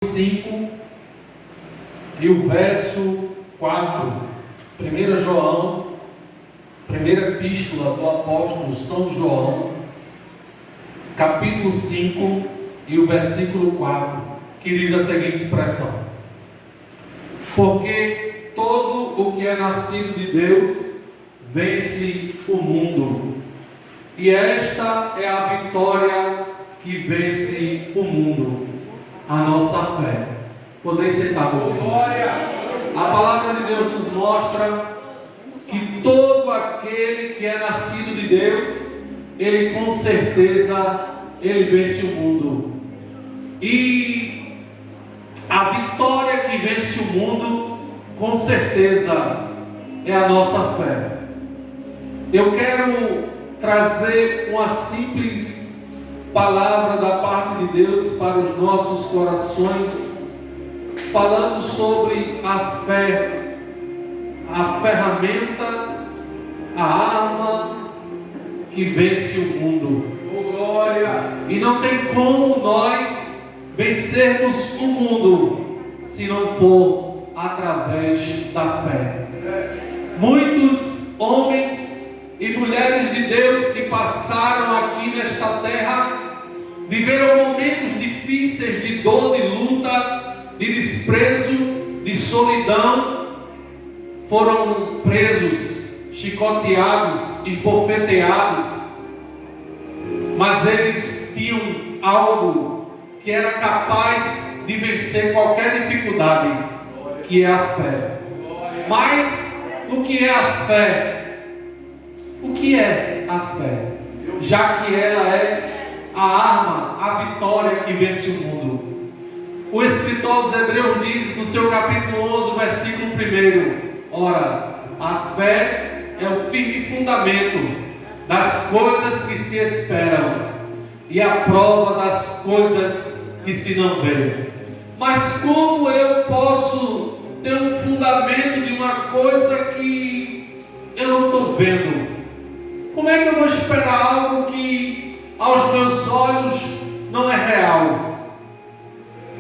5 e o verso 4. 1 João, primeira epístola do apóstolo São João, capítulo 5 e o versículo 4, que diz a seguinte expressão: porque todo o que é nascido de Deus vence o mundo, e esta é a vitória que vence o mundo, a nossa fé. Podeis sentar, meus irmãos. A palavra de Deus nos mostra que todo aquele que é nascido de Deus, ele com certeza, ele vence o mundo. E a vitória que vence o mundo, com certeza, é a nossa fé. Eu quero trazer uma simples palavra da parte de Deus para os nossos corações, falando sobre a fé, a ferramenta, a arma que vence o mundo. Oh, glória! E não tem como nós vencermos o mundo se não for através da fé. Muitos homens e mulheres de Deus que passaram aqui nesta terra viveram momentos difíceis de dor, de luta, de desprezo, de solidão, foram presos, chicoteados, esbofeteados, mas eles tinham algo que era capaz de vencer qualquer dificuldade, que é a fé. Mas o que é a fé? O que é a fé? Já que ela é a arma, a vitória que vence o mundo. O escritor aos Hebreus diz no seu capítulo 11, versículo 1: ora, a fé é o firme fundamento das coisas que se esperam e a prova das coisas que se não veem. Mas como eu posso ter um fundamento de uma coisa que eu não estou vendo? Como é que eu vou esperar algo que aos meus olhos não é real?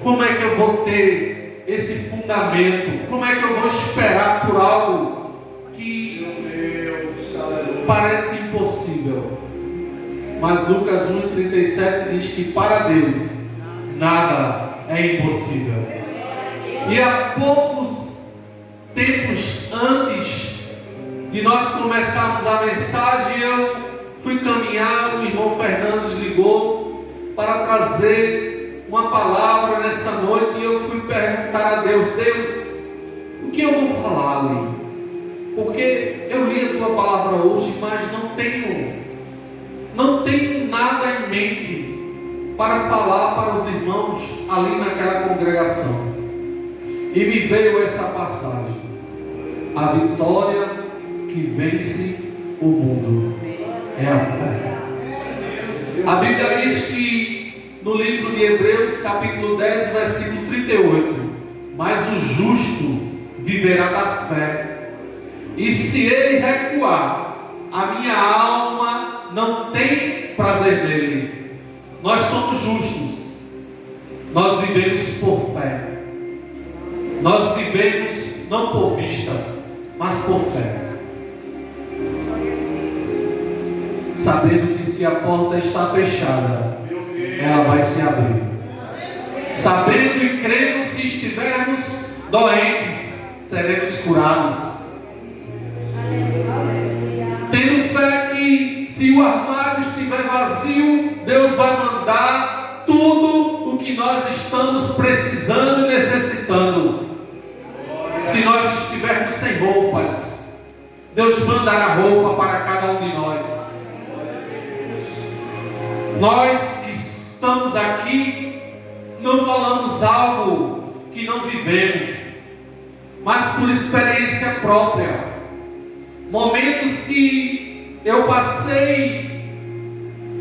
Como é que eu vou ter esse fundamento? Como é que eu vou esperar por algo que parece impossível? Mas Lucas 1,37 diz que para Deus nada é impossível. E há poucos tempos antes de nós começarmos a mensagem, eu fui caminhar, o irmão Fernandes ligou para trazer uma palavra nessa noite, e eu fui perguntar a Deus: Deus, o que eu vou falar ali? Porque eu li a tua palavra hoje, mas não tenho nada em mente para falar para os irmãos ali naquela congregação. E me veio essa passagem: a vitória que vence o mundo é a fé. A Bíblia diz que no livro de Hebreus, capítulo 10, versículo 38: mas o justo viverá da fé, e se ele recuar, a minha alma não tem prazer nele. Nós somos justos, nós vivemos por fé, nós vivemos não por vista, mas por fé, sabendo que se a porta está fechada, ela vai se abrir. Sabendo e crendo, se estivermos doentes, seremos curados. Tendo fé que se o armário estiver vazio, Deus vai mandar tudo o que nós estamos precisando e necessitando. Se nós estivermos sem roupas, Deus mandará roupa para cada um de nós. Nós que estamos aqui não falamos algo que não vivemos, mas por experiência própria. Momentos que eu passei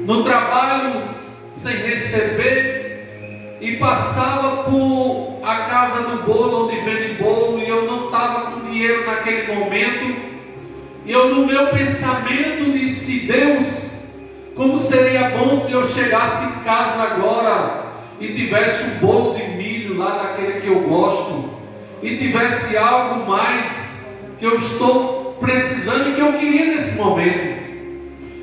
no trabalho sem receber e passava por a casa do bolo, onde vende bolo, e eu não estava com dinheiro naquele momento. E eu, no meu pensamento, disse: Deus, como seria bom se eu chegasse em casa agora e tivesse um bolo de milho lá eu gosto e tivesse algo mais que eu estou precisando e que eu queria nesse momento.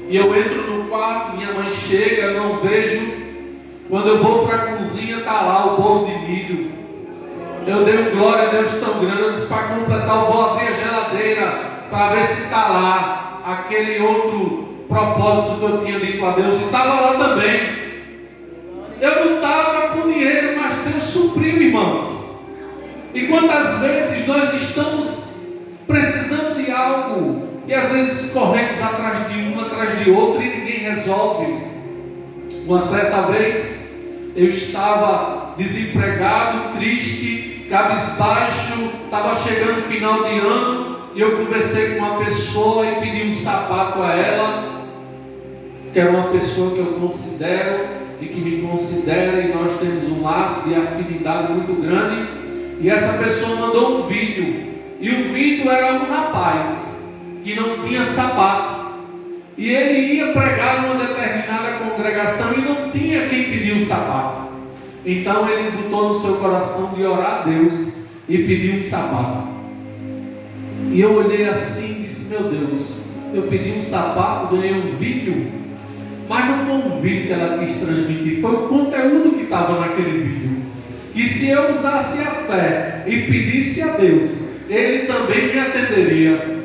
E eu entro no quarto, minha mãe chega, eu não vejo. Quando eu vou para a cozinha, está lá o bolo de milho. Eu dei um glória a Deus tão grande. Eu disse, para completar, eu vou abrir a geladeira para ver se está lá aquele outro propósito que eu tinha dito a Deus. E estava lá também. Eu não estava com dinheiro, mas Deus supriu, irmãos. E quantas vezes nós estamos precisando de algo e às vezes corremos atrás de um, atrás de outro e ninguém resolve. Uma certa vez eu estava desempregado, triste, cabisbaixo, estava chegando o final de ano e eu conversei com uma pessoa e pedi um sapato a ela, que era uma pessoa que eu considero e que me considera, e nós temos um laço de afinidade muito grande. E essa pessoa mandou um vídeo, e o vídeo era um rapaz que não tinha sapato, e ele ia pregar numa determinada congregação e não tinha quem pedir o sapato. Então ele botou no seu coração de orar a Deus e pedir um sapato. E eu olhei assim e disse, meu Deus, eu pedi um sapato, ganhei um vídeo, mas não foi um vídeo que ela quis transmitir, foi o conteúdo que estava naquele vídeo. E se eu usasse a fé e pedisse a Deus, Ele também me atenderia.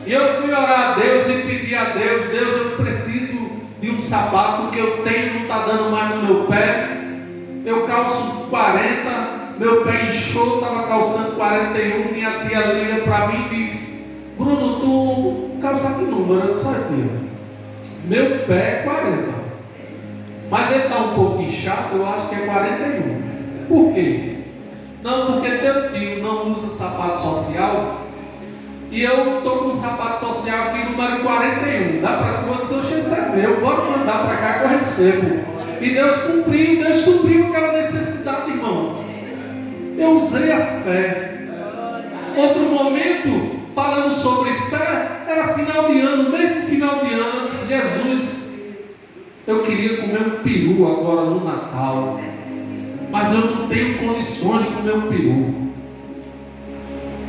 E eu fui orar a Deus e pedi a Deus, Deus, eu preciso de um sapato que eu tenho, não está dando mais no meu pé. Eu calço 40, meu pé inchou, estava calçando 41, minha tia liga para mim e diz, Bruno, tu calça que número? Eu disse, olha tia, meu pé é 40, mas ele está um pouco inchado, eu acho que é 41. Por quê? Não, porque teu tio não usa sapato social e eu estou com um sapato social aqui número 41. Dá para tu? Eu disse, esse é meu, pode mandar para cá que eu recebo. E Deus cumpriu, Deus supriu aquela necessidade, irmão. Eu usei a fé. Outro momento, falando sobre fé, era final de ano, mesmo final de ano, eu disse, Jesus, eu queria comer um peru agora no Natal, mas eu não tenho condições de comer um peru.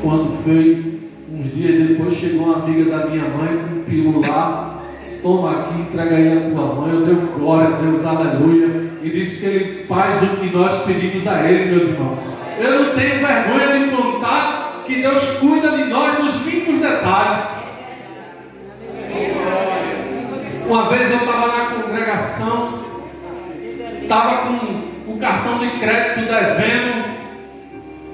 Quando foi uns dias depois, chegou uma amiga da minha mãe com um peru lá, toma aqui, entrega aí a tua mãe. Eu dei glória a Deus, aleluia, e disse que Ele faz o que nós pedimos a Ele, meus irmãos. Eu não tenho vergonha de contar que Deus cuida de nós nos mínimos detalhes. Uma vez eu estava na congregação, estava com o cartão de crédito devendo,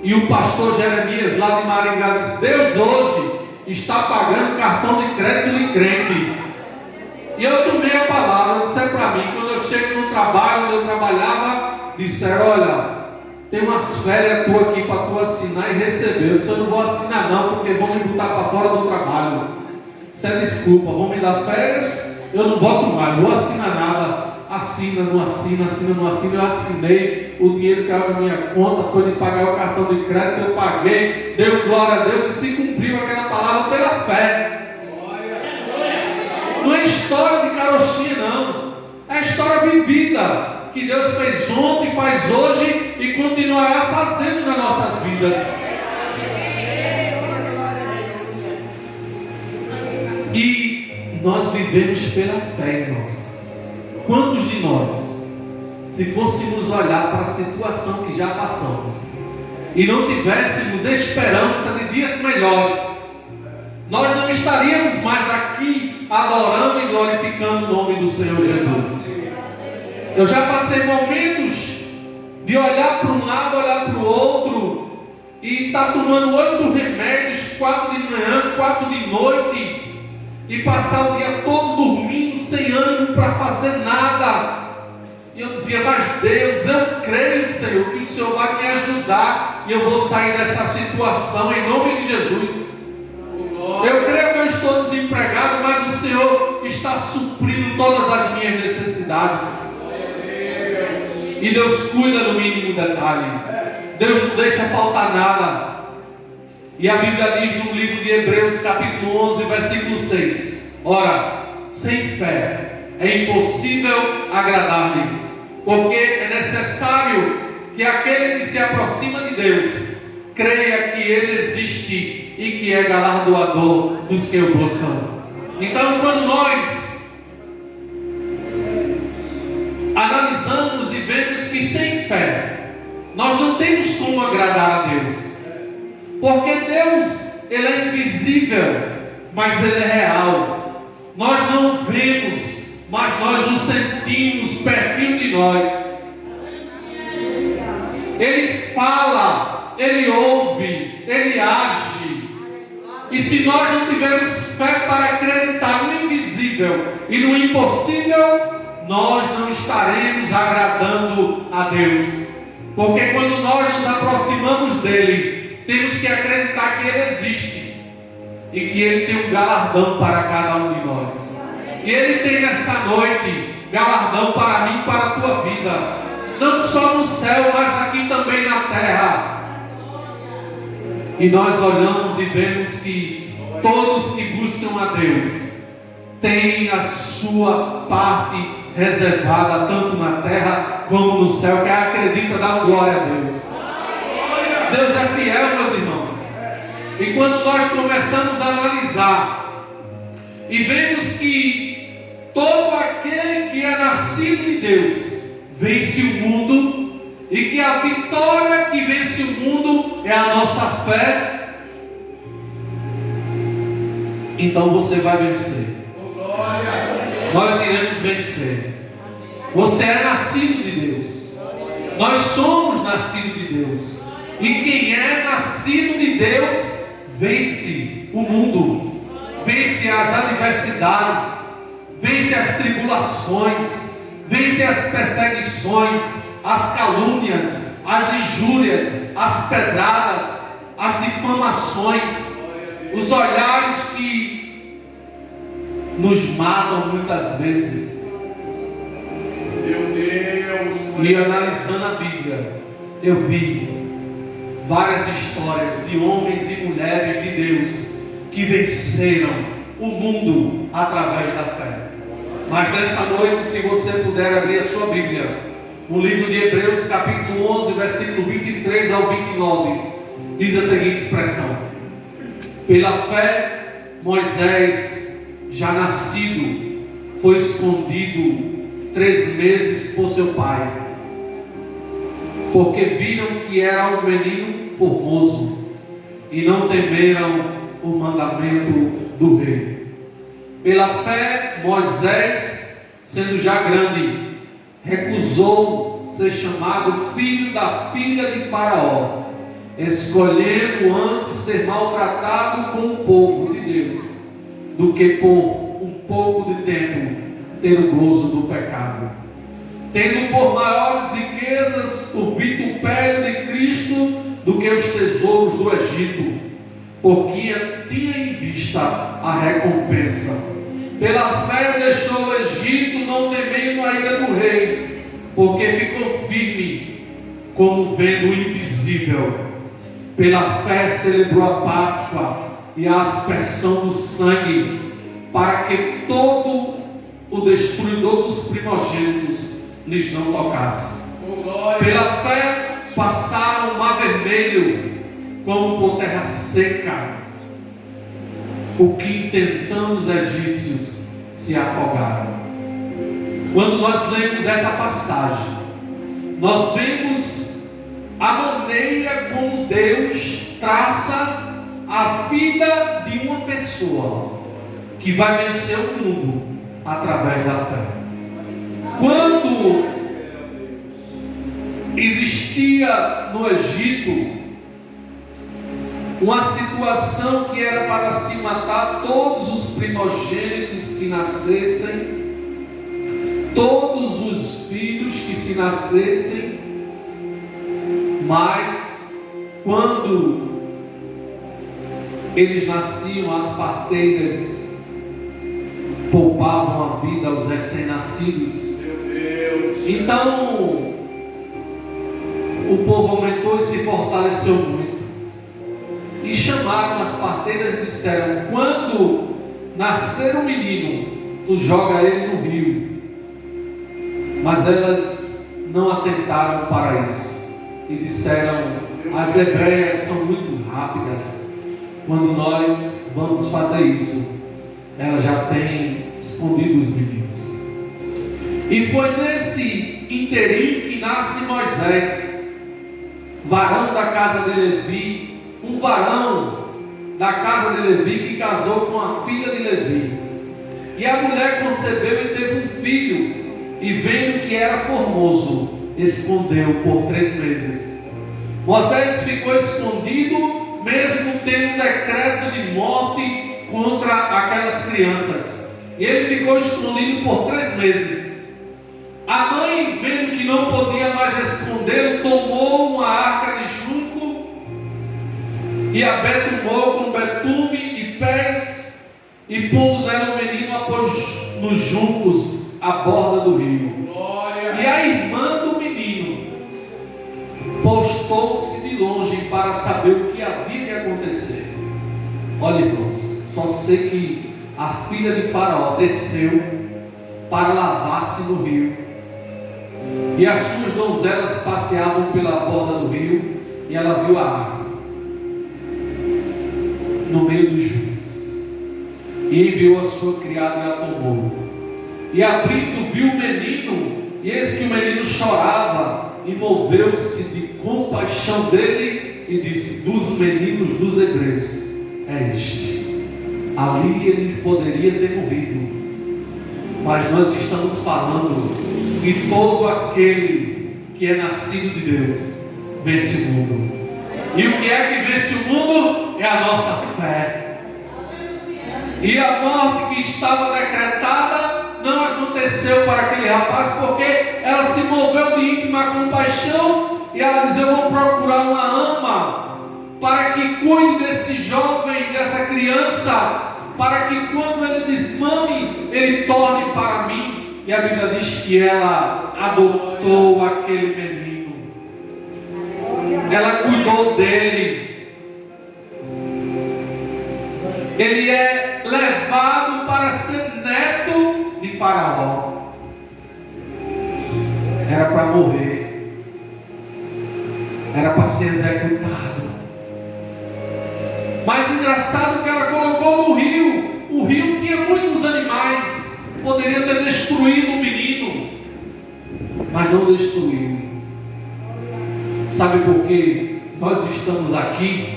e o pastor Jeremias lá de Maringá disse, Deus hoje está pagando o cartão de crédito de crente. E eu tomei a palavra, eu disse para mim, quando eu chego no trabalho, onde eu trabalhava, disseram, olha, tem umas férias tuas aqui para tu assinar e receber. Eu disse, eu não vou assinar não, porque vão me botar para fora do trabalho. Isso é desculpa, vão me dar férias, eu não volto mais, não vou assinar nada. Assina, não assina, assina, não assina. Eu assinei, o dinheiro que caiu na minha conta foi de pagar o cartão de crédito, eu paguei, deu glória a Deus e se cumpriu aquela palavra pela fé. Não é história de carochinha não, é história vivida, que Deus fez ontem, faz hoje e continuará fazendo nas nossas vidas. E nós vivemos pela fé, irmãos. Quantos de nós, se fôssemos olhar para a situação que já passamos e não tivéssemos esperança de dias melhores, nós não estaríamos mais aqui adorando e glorificando o nome do Senhor Jesus. Eu já passei momentos de olhar para um lado, olhar para o outro e estar tomando 8 remédios, 4 de manhã, 4 de noite, e passar o dia todo dormindo, sem ânimo para fazer nada. E eu dizia, mas Deus, eu creio, Senhor, que o Senhor vai me ajudar e eu vou sair dessa situação em nome de Jesus. Eu creio que eu estou desempregado, mas o Senhor está suprindo todas as minhas necessidades. E Deus cuida do mínimo detalhe. Deus não deixa faltar nada. E a Bíblia diz no livro de Hebreus, capítulo 11, versículo 6: ora, sem fé é impossível agradar-lhe, porque é necessário que aquele que se aproxima de Deus creia que Ele existe e que é galardoador dos que o buscam. Então, quando nós analisamos e vemos que sem fé nós não temos como agradar a Deus, porque Deus, Ele é invisível, mas Ele é real. Nós não vemos, mas nós o sentimos pertinho de nós. Ele fala, Ele ouve, Ele age. E se nós não tivermos fé para acreditar no invisível e no impossível, nós não estaremos agradando a Deus. Porque quando nós nos aproximamos dEle, temos que acreditar que Ele existe e que Ele tem um galardão para cada um de nós. E Ele tem nessa noite galardão para mim e para a tua vida, não só no céu, mas aqui também na terra. E nós olhamos e vemos que todos que buscam a Deus têm a sua parte reservada, tanto na terra como no céu. Quem acredita, dá glória a Deus. Deus é fiel, meus irmãos. E quando nós começamos a analisar e vemos que todo aquele que é nascido de Deus vence o mundo, e que a vitória que vence o mundo é a nossa fé, então você vai vencer. Nós iremos vencer. Você é nascido de Deus. Nós somos nascidos de Deus. E quem é nascido de Deus vence o mundo, vence as adversidades, vence as tribulações, vence as perseguições, as calúnias, as injúrias, as pedradas, as difamações, os olhares que nos matam muitas vezes. Meu Deus! E analisando a Bíblia, eu vi várias histórias de homens e mulheres de Deus que venceram o mundo através da fé. Mas nessa noite, se você puder abrir a sua Bíblia, no livro de Hebreus, capítulo 11, versículo 23 ao 29, diz a seguinte expressão: pela fé, Moisés, já nascido, foi escondido 3 meses por seu pai, porque viram que era um menino formoso e não temeram o mandamento do rei. Pela fé, Moisés, sendo já grande, recusou ser chamado filho da filha de Faraó, escolhendo antes ser maltratado com o povo de Deus, do que por um pouco de tempo ter o gozo do pecado. Tendo por maiores riquezas o vitupério de Cristo do que os tesouros do Egito, porque tinha em vista a recompensa. Pela fé deixou o Egito, não temendo a ira do rei, porque ficou firme, como vendo o invisível. Pela fé celebrou a Páscoa e a aspersão do sangue, para que todo o destruidor dos primogênitos lhes não tocasse. Pela fé passaram o mar vermelho, como por terra seca, o que tentando os egípcios se afogaram. Quando nós lemos essa passagem, nós vemos a maneira como Deus traça a vida de uma pessoa que vai vencer o mundo através da fé. Quando existia no Egito uma situação que era para se matar todos os primogênitos que nascessem, todos os filhos que se nascessem, mas quando eles nasciam, as parteiras poupavam a vida aos recém-nascidos. Então o povo aumentou e se fortaleceu muito. E chamaram as parteiras e disseram: quando nascer um menino, tu joga ele no rio. Mas elas não atentaram para isso. e disseram: as hebreias são muito rápidas. Quando nós vamos fazer isso, ela já tem escondido os meninos. E foi nesse interim que nasce Moisés, varão da casa de Levi, um varão da casa de Levi que casou com a filha de Levi. E a mulher concebeu e teve um filho, e vendo que era formoso, escondeu por 3 meses. Moisés ficou escondido, mesmo tendo um decreto de morte contra aquelas crianças. E ele ficou escondido por 3 meses. A mãe, vendo que não podia mais escondê-lo, tomou uma arca de junco e a betumou com betume e pés, e pondo nela o menino, após nos juncos à borda do rio. Glória. E a irmã do menino postou-se de longe para saber o que havia de acontecer. Olha, irmãos, só sei que a filha de Faraó desceu para lavar-se no rio, e as suas donzelas passeavam pela borda do rio, e ela viu a arca no meio dos juncos, e enviou a sua criada e a tomou. E abrindo, viu o menino, e eis que o menino chorava, e moveu-se de compaixão dele, e disse: dos meninos dos hebreus é este. Ali ele poderia ter morrido, mas nós estamos falando que todo aquele que é nascido de Deus vence o mundo. E o que é que vence o mundo? É a nossa fé. E a morte que estava decretada não aconteceu para aquele rapaz, porque ela se moveu de íntima compaixão, e ela diz: eu vou procurar uma ama para que cuide desse jovem, dessa criança, para que quando ele desmame, ele torne para mim. E a Bíblia diz que ela adotou aquele menino, ela cuidou dele. Ele é levado para ser neto de Faraó. Era para morrer, era para ser executado. Mas engraçado que ela colocou no rio. O rio tinha muitos animais, poderia ter destruído o menino, mas não destruiu. Sabe por quê? Nós estamos aqui,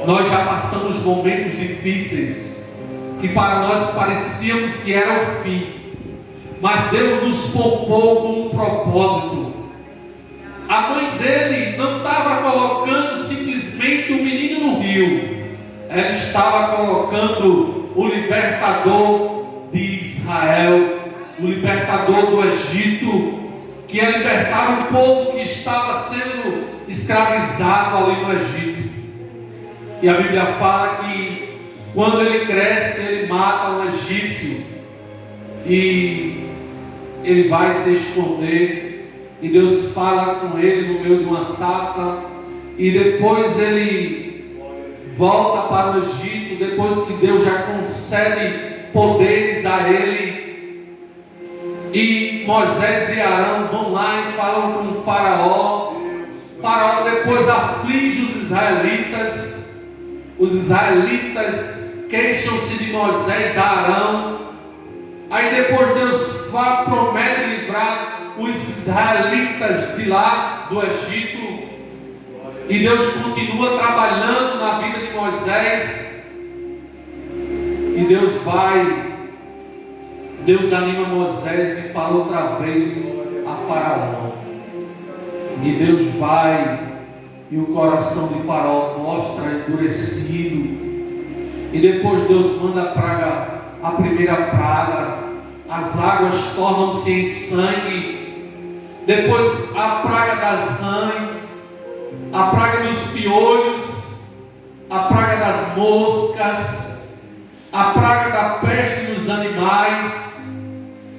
nós já passamos momentos difíceis, que para nós parecíamos que era o fim, mas Deus nos poupou com um propósito. A mãe dele não estava colocando simplesmente o menino no rio, ela estava colocando o libertador de Israel, o libertador do Egito, que ia libertar o povo que estava sendo escravizado ali no Egito. E a Bíblia fala que quando ele cresce, ele mata um egípcio e ele vai se esconder, e Deus fala com ele no meio de uma sarça, e depois ele volta para o Egito, depois que Deus já concede poderes a ele. E Moisés e Arão vão lá e falam com o Faraó. Faraó depois aflige os israelitas. Os israelitas queixam-se de Moisés e Arão. Aí depois Deus promete livrar os israelitas de lá do Egito. E Deus continua trabalhando na vida de Moisés. E Deus anima Moisés e fala outra vez a Faraó. E Deus vai, e o coração de Faraó mostra endurecido. E depois Deus manda a primeira praga, as águas tornam-se em sangue. Depois a praga das rãs, a praga dos piolhos, a praga das moscas, a praga da peste nos animais,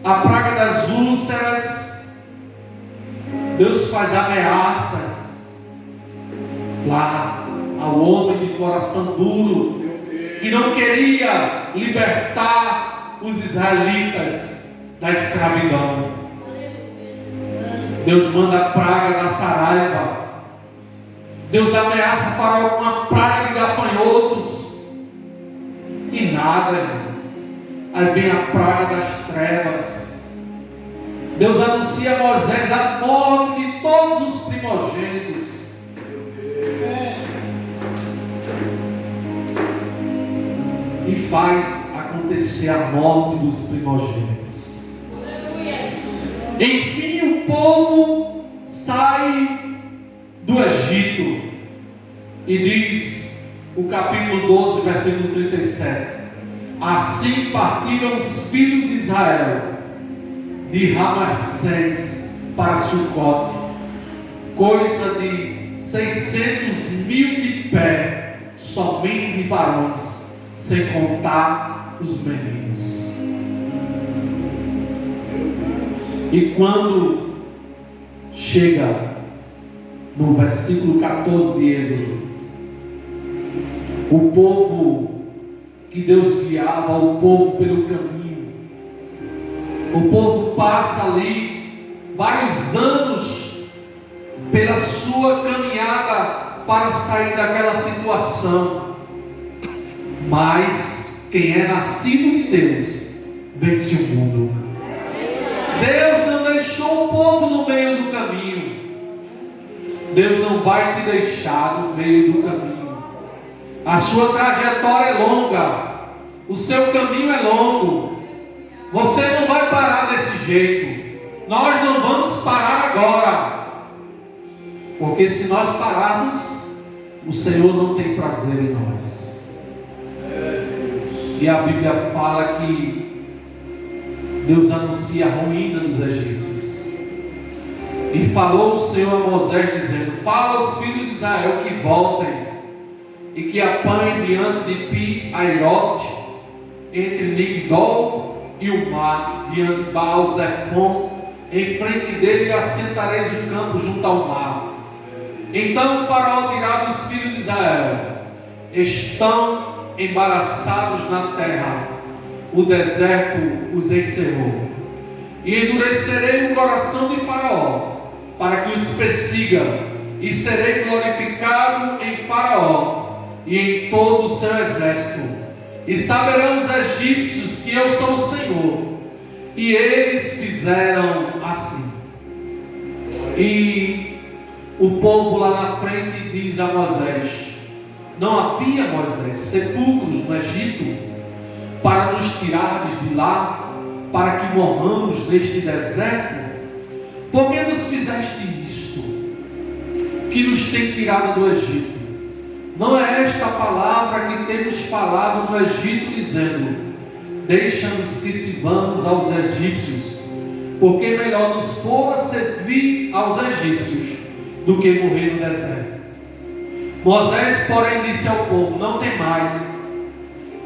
a praga das úlceras. Deus faz ameaças lá ao homem de coração duro, que não queria libertar os israelitas da escravidão. Deus manda a praga da saraiva. Deus ameaça Faraó com uma praga de gafanhotos. E nada, irmãos. Aí vem a praga das trevas. Deus anuncia a Moisés a morte de todos os primogênitos. E faz acontecer a morte dos primogênitos. Enfim, o povo sai do Egito. E diz o capítulo 12, versículo 37: assim partiram os filhos de Israel de Ramassés para Sucote, coisa de 600.000 de pé, somente de varões, sem contar os meninos. E quando chega no versículo 14 de Êxodo, o povo que Deus guiava, o povo pelo caminho, o povo passa ali vários anos pela sua caminhada para sair daquela situação. Mas quem é nascido de Deus vence o mundo. Deus não deixou o povo no meio do caminho. Deus não vai te deixar no meio do caminho. A sua trajetória é longa, o seu caminho é longo. Você não vai parar desse jeito. Nós não vamos parar agora, porque se nós pararmos, o Senhor não tem prazer em nós. E a Bíblia fala que Deus anuncia a ruína dos egípcios. E falou o Senhor a Moisés dizendo: fala aos filhos de Israel que voltem e que apanhem diante de Pi-Airote, entre Migdol e o mar, diante de Baal-Zephon, em frente dele assentareis o campo junto ao mar. Então o Faraó dirá dos filhos de Israel: estão embaraçados na terra, o deserto os encerrou. E endurecerei o coração de Faraó, para que os persiga, e serei glorificado em Faraó e em todo o seu exército. E saberão os egípcios que eu sou o Senhor. E eles fizeram assim. E o povo lá na frente diz a Moisés: não havia, Moisés, sepulcros no Egito para nos tirares de lá, para que morramos neste deserto? Por que nos fizeste isto, que nos tem tirado do Egito? Não é esta a palavra que temos falado no Egito, dizendo: deixa-nos que sirvamos aos egípcios, porque melhor nos fora servir aos egípcios do que morrer no deserto. Moisés, porém, disse ao povo: não temais,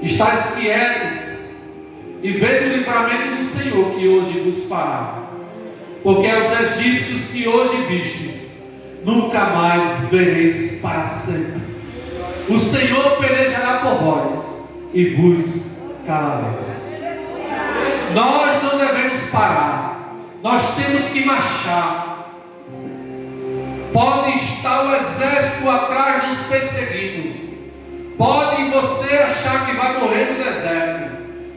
estáis quietos e vede o livramento do Senhor que hoje vos fará, porque aos egípcios que hoje vistes, nunca mais vereis para sempre. O Senhor pelejará por vós e vos calareis. Nós não devemos parar, nós temos que marchar. Pode estar o exército atrás nos perseguindo, pode você achar que vai morrer no deserto,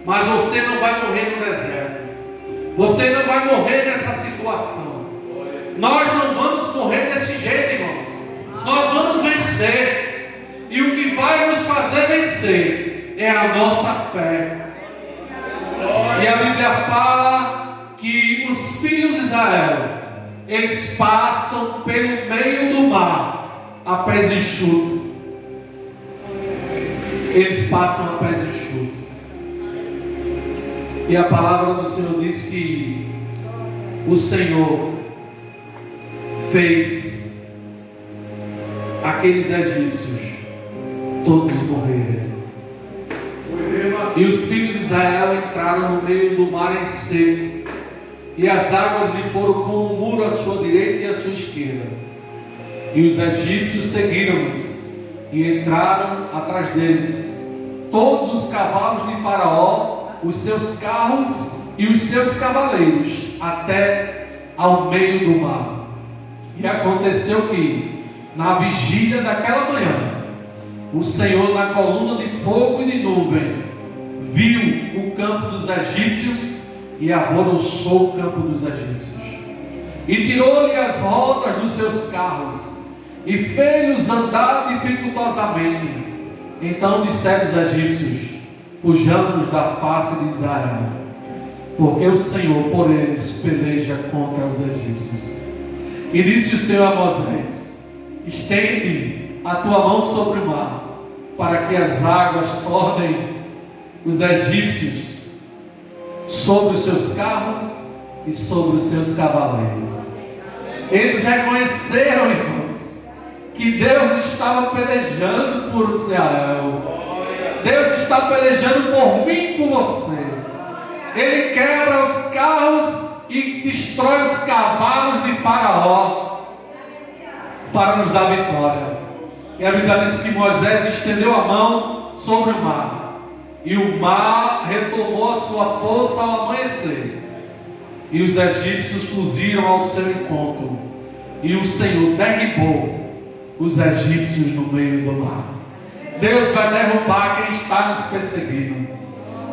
mas você não vai morrer no deserto, você não vai morrer nessa situação. Nós não vamos morrer desse jeito, irmãos. Nós vamos vencer. E o que vai nos fazer vencer é a nossa fé. E a Bíblia fala que os filhos de Israel, eles passam pelo meio do mar a pés enxutos. Eles passam a pés enxutos. E a palavra do Senhor diz que o Senhor fez aqueles egípcios todos morrerem. E os filhos de Israel entraram no meio do mar em seco, e as águas lhe foram como um muro à sua direita e à sua esquerda. E os egípcios seguiram-os e entraram atrás deles, todos os cavalos de Faraó, os seus carros e os seus cavaleiros, até ao meio do mar. E aconteceu que, na vigília daquela manhã, o Senhor, na coluna de fogo e de nuvem, viu o campo dos egípcios e alvoroçou o campo dos egípcios. E tirou-lhe as rodas dos seus carros e fez-los andar dificultosamente. Então disseram os egípcios: fujamos da face de Israel, porque o Senhor por eles peleja contra os egípcios. E disse o Senhor a Moisés: estende a tua mão sobre o mar, para que as águas tornem os egípcios sobre os seus carros e sobre os seus cavaleiros. Eles reconheceram, irmãos, que Deus estava pelejando por Israel. Deus está pelejando por mim e por você. Ele quebra os carros e destrói os cavalos de Faraó para nos dar vitória. E a Bíblia diz que Moisés estendeu a mão sobre o mar, e o mar retomou a sua força ao amanhecer, e os egípcios fugiram ao seu encontro, e o Senhor derribou os egípcios no meio do mar. Deus vai derrubar quem está nos perseguindo.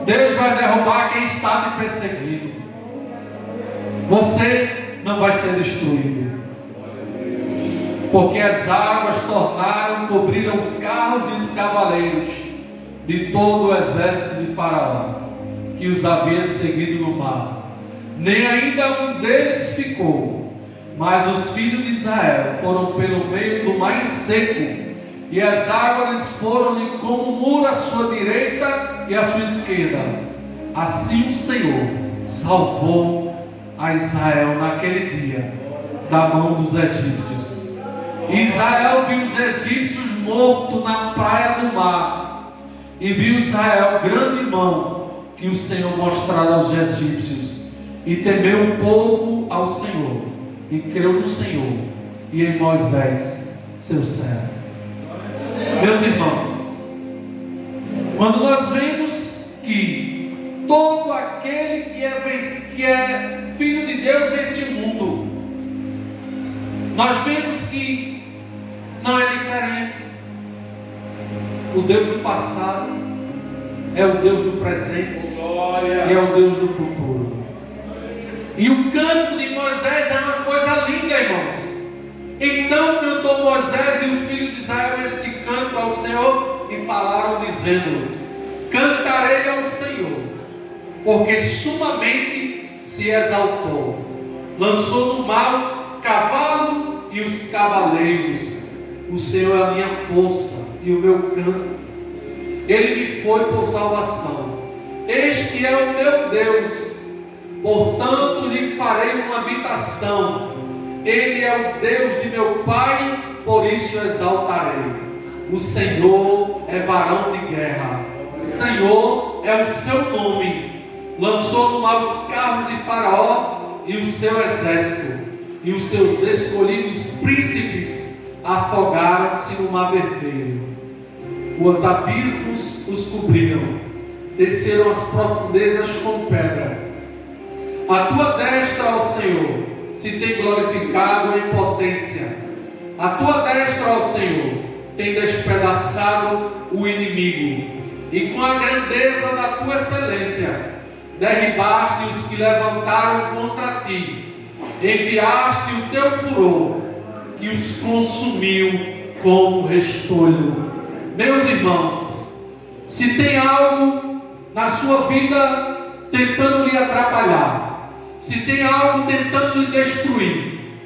Deus vai derrubar quem está te perseguindo. Você não vai ser destruído, porque as águas cobriram os carros e os cavaleiros de todo o exército de Faraó, que os havia seguido no mar. Nem ainda um deles ficou, mas os filhos de Israel foram pelo meio do mar seco, e as águas foram-lhe como muro à sua direita e à sua esquerda. Assim o Senhor salvou a Israel naquele dia da mão dos egípcios. E Israel viu os egípcios mortos na praia do mar, e viu Israel grande mão que o Senhor mostrara aos egípcios, e temeu o povo ao Senhor, e creu no Senhor e em Moisés seu servo. Meus irmãos, quando nós vemos que todo aquele que é filho de Deus vence o mundo, nós vemos que não é diferente. O Deus do passado é o Deus do presente e é o Deus do futuro. E o canto de Moisés é uma coisa linda, irmãos. Então cantou Moisés e os filhos de Israel este canto ao Senhor, e falaram dizendo: cantarei ao Senhor, porque sumamente se exaltou. Lançou no mar o cavalo e os cavaleiros. O Senhor é a minha força e o meu canto. Ele me foi por salvação. Este é o meu Deus, portanto lhe farei uma habitação. Ele é o Deus de meu pai, por isso exaltarei. O Senhor é varão de guerra, Senhor é o seu nome. Lançou no mar os carros de Faraó e o seu exército, e os seus escolhidos príncipes afogaram-se no mar vermelho. Os abismos os cobriram, desceram as profundezas com pedra. A tua destra, ó Senhor, se tem glorificado em potência. A tua destra, ó Senhor, tem despedaçado o inimigo, e com a grandeza da tua excelência derribaste os que levantaram contra ti. Enviaste o teu furor, que os consumiu como restolho. Meus irmãos, se tem algo na sua vida tentando lhe atrapalhar, se tem algo tentando lhe destruir,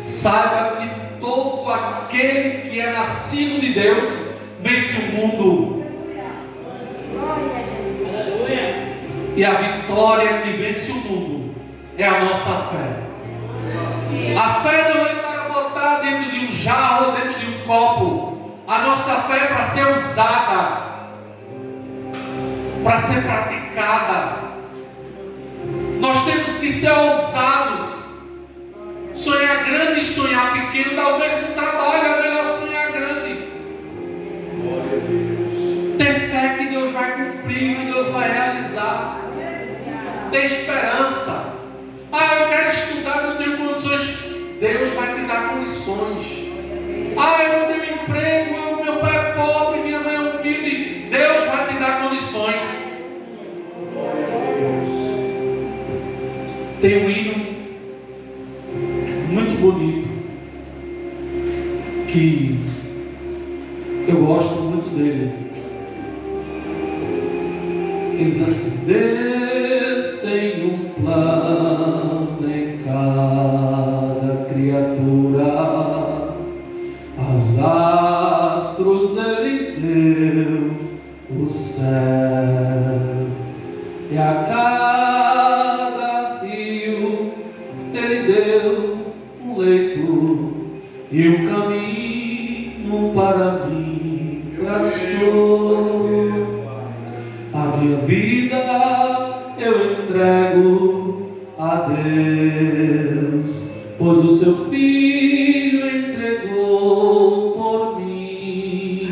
saiba que todo aquele que é nascido de Deus vence o mundo. E a vitória que vence o mundo é a nossa fé. A fé não é para botar dentro de um jarro ou dentro de um copo. A nossa fé é para ser usada, para ser praticada. Nós temos que ser ousados. Sonhar grande e sonhar pequeno dá o mesmo trabalho. É melhor sonhar grande. Ter fé que Deus vai cumprir, que Deus vai realizar. Ter esperança. Eu quero estudar. Deus vai te dar condições. Ah, eu não tenho emprego, meu pai é pobre, minha mãe é humilde. Deus vai te dar condições. Tem um hino muito bonito que eu gosto muito dele. Ele diz assim: Deus tem um plano em cada criatura, aos astros Ele deu o céu, e a cada rio Ele deu um leito, e um caminho para mim traçou. A minha vida eu entrego a Deus, pois o seu Filho entregou por mim.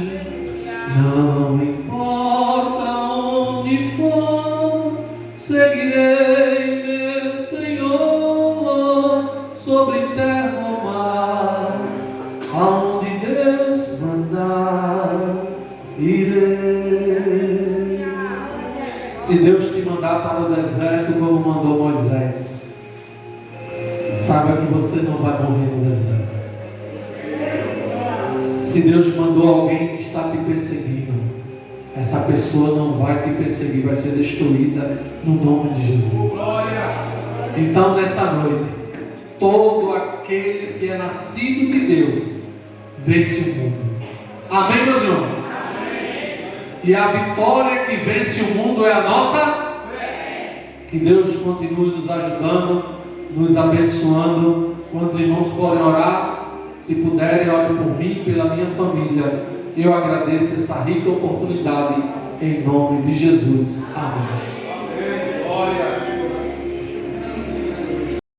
Não importa onde for, seguirei meu Senhor, sobre terra ou mar, aonde Deus mandar, irei. Se Deus te mandar para o deserto como mandou Moisés, saiba que você não vai morrer no deserto. Se Deus mandou alguém que está te perseguindo, essa pessoa não vai te perseguir, vai ser destruída no nome de Jesus. Então nessa noite, todo aquele que é nascido de Deus vence o mundo. Amém, meus irmãos? E a vitória que vence o mundo é a nossa fé. Que Deus continue nos ajudando, nos abençoando. Quantos irmãos forem orar, se puderem, orem por mim, pela minha família. Eu agradeço essa rica oportunidade, em nome de Jesus. Amém.